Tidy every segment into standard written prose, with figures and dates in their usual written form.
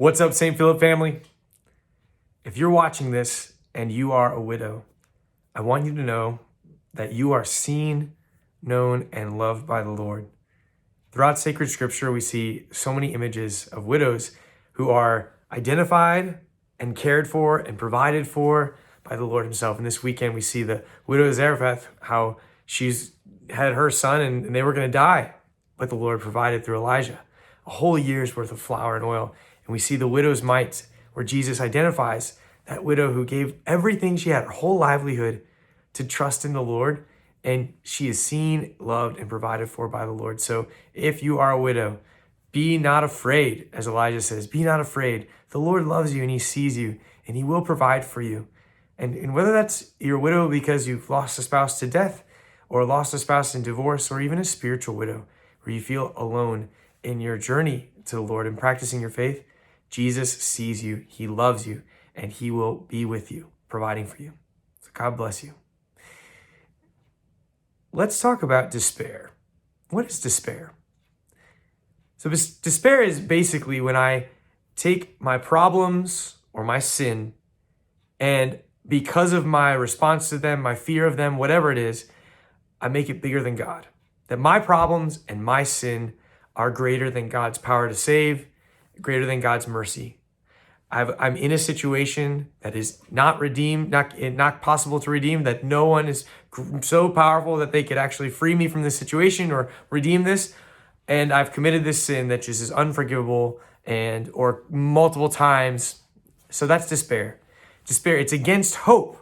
What's up, St. Philip family? If you're watching this and you are a widow, I want you to know that you are seen, known, and loved by the Lord. Throughout sacred scripture, we see so many images of widows who are identified and cared for and provided for by the Lord himself. And this weekend, we see the widow of Zarephath, how she's had her son and they were going to die, but the Lord provided through Elijah a whole year's worth of flour and oil. And we see the widow's mite, where Jesus identifies that widow who gave everything she had, her whole livelihood, to trust in the Lord. And she is seen, loved, and provided for by the Lord. So if you are a widow, be not afraid, as Elijah says, be not afraid. The Lord loves you and he sees you and he will provide for you. And whether that's your widow because you've lost a spouse to death, or lost a spouse in divorce, or even a spiritual widow where you feel alone in your journey to the Lord and practicing your faith, Jesus sees you, he loves you, and he will be with you, providing for you. So God bless you. Let's talk about despair. What is despair? So despair is basically when I take my problems or my sin, and because of my response to them, my fear of them, whatever it is, I make it bigger than God. That my problems and my sin are greater than God's power to save, greater than God's mercy. I'm in a situation that is not redeemed, not possible to redeem, that no one is so powerful that they could actually free me from this situation or redeem this. And I've committed this sin that just is unforgivable or multiple times. So that's despair. Despair, it's against hope.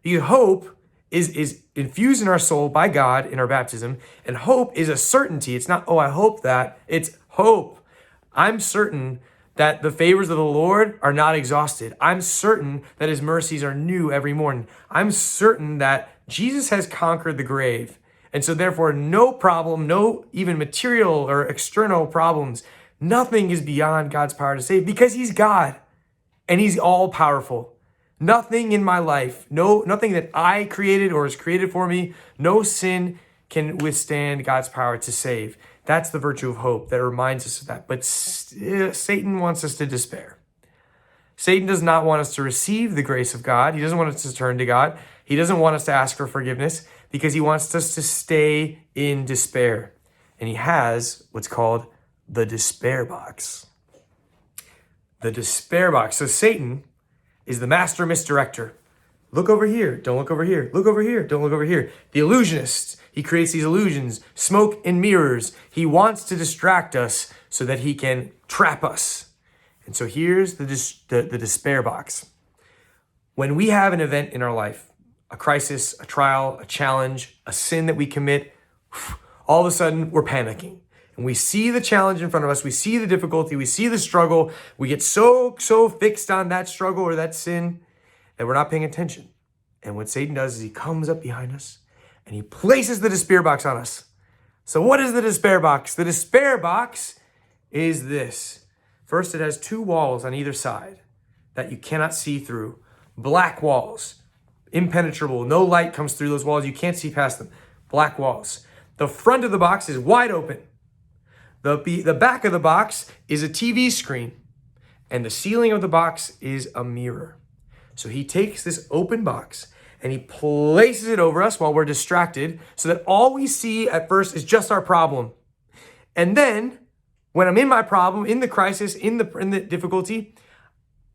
Because hope is infused in our soul by God in our baptism. And hope is a certainty. It's not, oh, I hope that. It's hope. I'm certain that the favors of the Lord are not exhausted. I'm certain that his mercies are new every morning. I'm certain that Jesus has conquered the grave. And so therefore, no problem, no even material or external problems, nothing is beyond God's power to save, because he's God and he's all powerful. Nothing in my life, nothing that I created or is created for me, no sin can withstand God's power to save. That's the virtue of hope that reminds us of that. But Satan wants us to despair. Satan does not want us to receive the grace of God. He doesn't want us to turn to God. He doesn't want us to ask for forgiveness, because he wants us to stay in despair. And he has what's called the despair box. The despair box. So Satan is the master misdirector. Look over here, don't look over here. Look over here, don't look over here. The illusionist, he creates these illusions, smoke and mirrors. He wants to distract us so that he can trap us. And so here's the despair box. When we have an event in our life, a crisis, a trial, a challenge, a sin that we commit, all of a sudden we're panicking. And we see the challenge in front of us, we see the difficulty, we see the struggle, we get so fixed on that struggle or that sin that we're not paying attention. And what Satan does is he comes up behind us and he places the despair box on us. So what is the despair box? The despair box is this. First, it has two walls on either side that you cannot see through. Black walls, impenetrable, no light comes through those walls, you can't see past them. Black walls. The front of the box is wide open. The back of the box is a TV screen, and the ceiling of the box is a mirror. So he takes this open box and he places it over us while we're distracted, so that all we see at first is just our problem. And then when I'm in my problem, in the crisis, in the difficulty,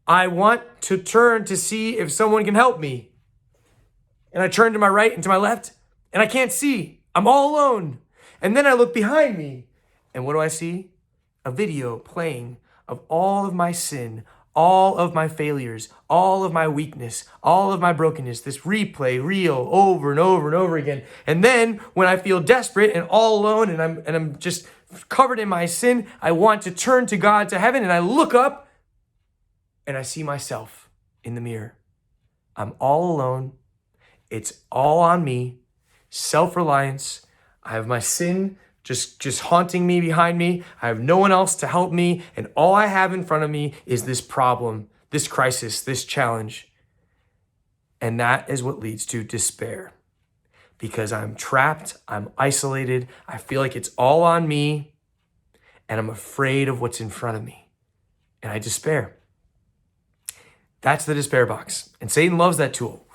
I want to turn to see if someone can help me. And I turn to my right and to my left, and I can't see. I'm all alone. And then I look behind me. And what do I see? A video playing of all of my sin, all of my failures, all of my weakness, all of my brokenness, this replay reel over and over and over again. And then when I feel desperate and all alone and I'm just covered in my sin, I want to turn to God, to heaven, and I look up and I see myself in the mirror. I'm all alone. It's all on me. Self-reliance. I have my sin just haunting me behind me. I have no one else to help me. And all I have in front of me is this problem, this crisis, this challenge. And that is what leads to despair. Because I'm trapped, I'm isolated, I feel like it's all on me, and I'm afraid of what's in front of me. and I despair. That's the despair box. And Satan loves that tool.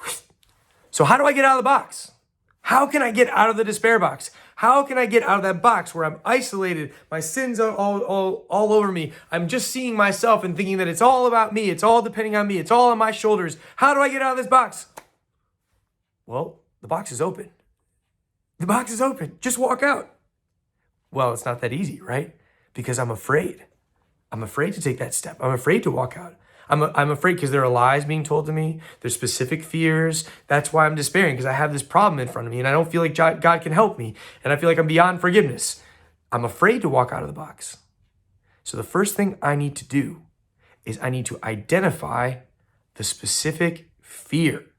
So how do I get out of the box? How can I get out of the despair box? How can I get out of that box where I'm isolated? My sins are all over me. I'm just seeing myself and thinking that it's all about me. It's all depending on me. It's all on my shoulders. How do I get out of this box? Well, the box is open. The box is open. Just walk out. Well, it's not that easy, right? Because I'm afraid. I'm afraid to take that step. I'm afraid to walk out. I'm afraid because there are lies being told to me. There's specific fears. That's why I'm despairing, because I have this problem in front of me and I don't feel like God can help me. And I feel like I'm beyond forgiveness. I'm afraid to walk out of the box. So the first thing I need to do is I need to identify the specific fear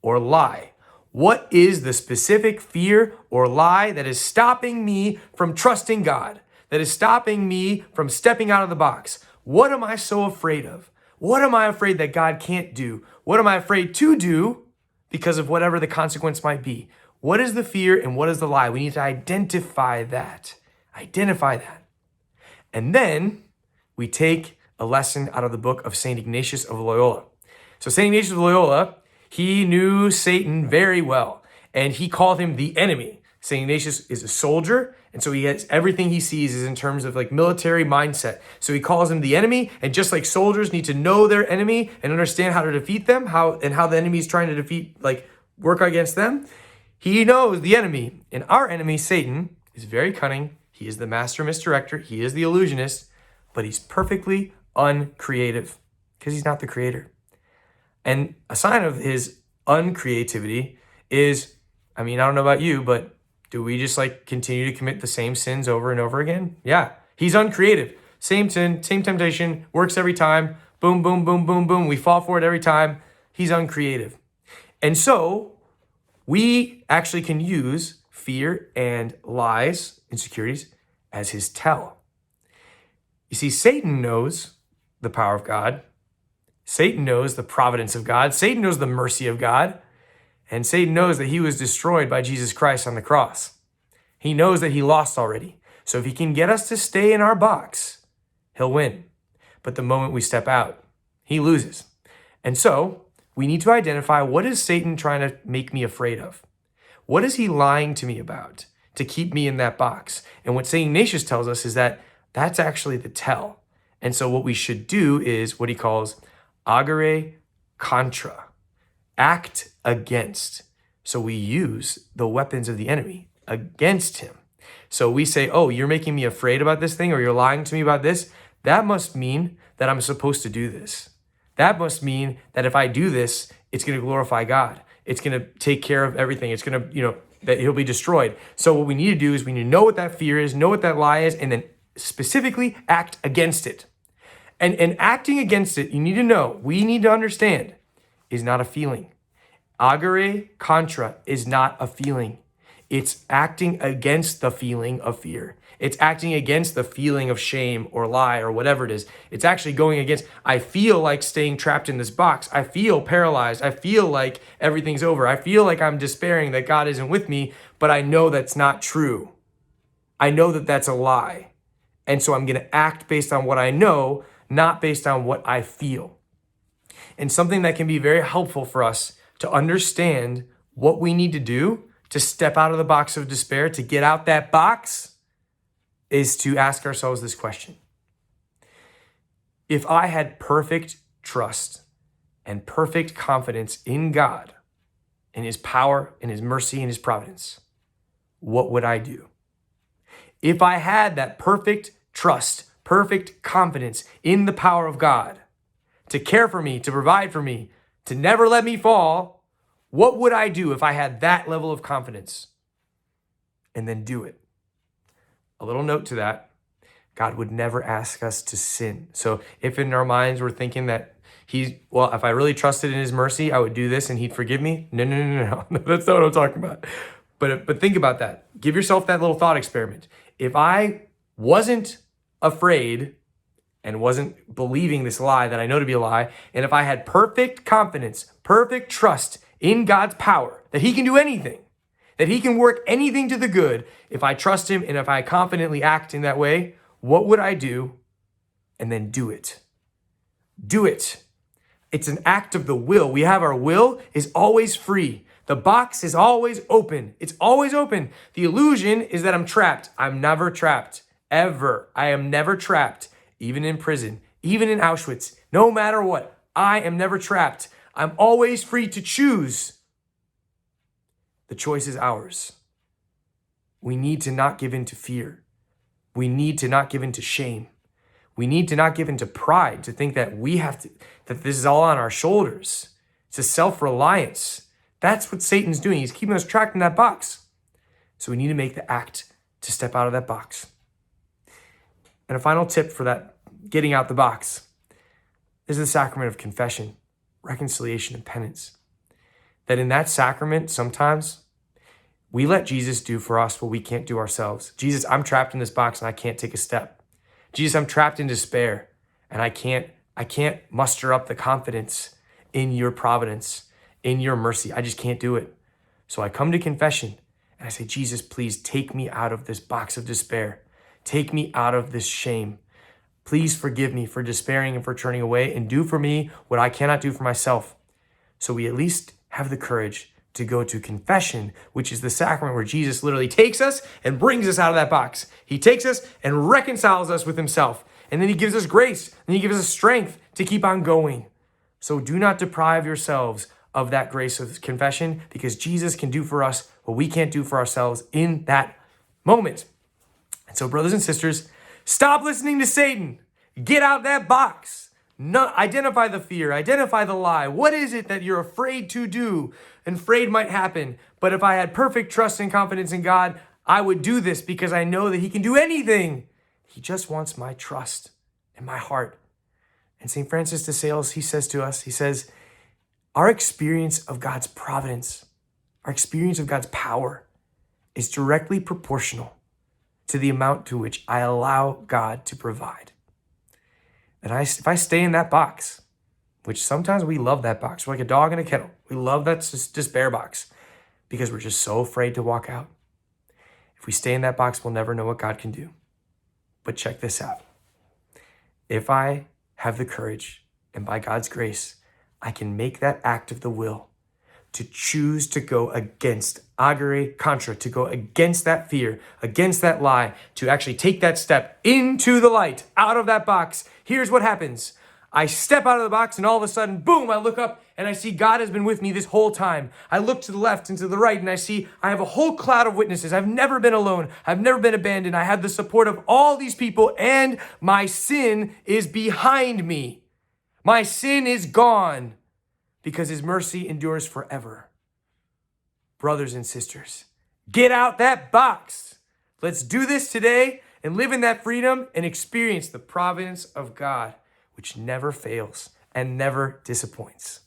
or lie. What is the specific fear or lie that is stopping me from trusting God? That is stopping me from stepping out of the box? What am I so afraid of? What am I afraid that God can't do? What am I afraid to do because of whatever the consequence might be? What is the fear and what is the lie? We need to identify that. Identify that. And then we take a lesson out of the book of St. Ignatius of Loyola. So St. Ignatius of Loyola, he knew Satan very well, and he called him the enemy. St. Ignatius is a soldier, and so he has everything he sees is in terms of like military mindset. So he calls him the enemy, and just like soldiers need to know their enemy and understand how to defeat them, how the enemy is trying to defeat, like work against them, he knows the enemy. And our enemy, Satan, is very cunning. He is the master misdirector. He is the illusionist, but he's perfectly uncreative because he's not the creator. And a sign of his uncreativity is, I don't know about you, but do we just like continue to commit the same sins over and over again? Yeah, he's uncreative. Same sin, same temptation, works every time. Boom, boom, boom, boom, boom. We fall for it every time. He's uncreative. And so we actually can use fear and lies, insecurities, as his tell. You see, Satan knows the power of God. Satan knows the providence of God. Satan knows the mercy of God. And Satan knows that he was destroyed by Jesus Christ on the cross. He knows that he lost already. So if he can get us to stay in our box, he'll win. But the moment we step out, he loses. And so we need to identify, what is Satan trying to make me afraid of? What is he lying to me about to keep me in that box? And what St. Ignatius tells us is that that's actually the tell. And so what we should do is what he calls agere contra. Act against. So we use the weapons of the enemy against him. So we say, oh, you're making me afraid about this thing, or you're lying to me about this. That must mean that I'm supposed to do this. That must mean that if I do this, it's going to glorify God. It's going to take care of everything. It's going to, that he'll be destroyed. So what we need to do is we need to know what that fear is, know what that lie is, and then specifically act against it. And acting against it, you need to know, we need to understand, is not a feeling. Agere contra is not a feeling. It's acting against the feeling of fear. It's acting against the feeling of shame or lie or whatever it is. It's actually going against, I feel like staying trapped in this box. I feel paralyzed. I feel like everything's over. I feel like I'm despairing that God isn't with me, but I know that's not true. I know that that's a lie. And so I'm going to act based on what I know, not based on what I feel. And something that can be very helpful for us to understand what we need to do to step out of the box of despair, to get out that box, is to ask ourselves this question. If I had perfect trust and perfect confidence in God, in his power, in his mercy, and his providence, what would I do? If I had that perfect trust, perfect confidence in the power of God, to care for me, to provide for me, to never let me fall, what would I do if I had that level of confidence? And then do it. A little note to that, God would never ask us to sin. So if in our minds we're thinking that if I really trusted in his mercy, I would do this and he'd forgive me. No. That's not what I'm talking about. But think about that. Give yourself that little thought experiment. If I wasn't afraid and wasn't believing this lie that I know to be a lie, and if I had perfect confidence, perfect trust in God's power, that he can do anything, that he can work anything to the good, if I trust him and if I confidently act in that way, what would I do? And then do it. do it. It's an act of the will. We have our will is always free. The box is always open. It's always open. The illusion is that I'm trapped. I'm never trapped, ever. I am never trapped, even in prison, even in Auschwitz, no matter what. I am never trapped. I'm always free to choose. The choice is ours. We need to not give in to fear. We need to not give in to shame. We need to not give in to pride, to think that that this is all on our shoulders. It's a self-reliance. That's what Satan's doing. He's keeping us trapped in that box. So we need to make the act to step out of that box. And a final tip for that getting out the box is the sacrament of confession, reconciliation, and penance. That in that sacrament, sometimes we let Jesus do for us what we can't do ourselves. Jesus, I'm trapped in this box and I can't take a step. Jesus, I'm trapped in despair and I can't muster up the confidence in your providence, in your mercy. I just can't do it. So I come to confession and I say, Jesus, please take me out of this box of despair. Take me out of this shame. Please forgive me for despairing and for turning away, and do for me what I cannot do for myself. So we at least have the courage to go to confession, which is the sacrament where Jesus literally takes us and brings us out of that box. He takes us and reconciles us with himself. And then he gives us grace, and he gives us strength to keep on going. So do not deprive yourselves of that grace of confession, because Jesus can do for us what we can't do for ourselves in that moment. And so, brothers and sisters, stop listening to Satan. Get out that box. Identify the fear. Identify the lie. What is it that you're afraid to do and afraid might happen? But if I had perfect trust and confidence in God, I would do this because I know that he can do anything. He just wants my trust and my heart. And St. Francis de Sales, he says to us, he says, our experience of God's providence, our experience of God's power is directly proportional to the amount to which I allow God to provide. And if I stay in that box, which sometimes we love that box, we're like a dog in a kennel. We love that despair box because we're just so afraid to walk out. If we stay in that box, we'll never know what God can do. But check this out. If I have the courage, and by God's grace, I can make that act of the will to choose to go against, agere contra, to go against that fear, against that lie, to actually take that step into the light, out of that box. Here's what happens. I step out of the box and all of a sudden, boom, I look up and I see God has been with me this whole time. I look to the left and to the right and I see I have a whole cloud of witnesses. I've never been alone. I've never been abandoned. I have the support of all these people, and my sin is behind me. My sin is gone because his mercy endures forever. Brothers and sisters, get out that box. Let's do this today and live in that freedom and experience the providence of God, which never fails and never disappoints.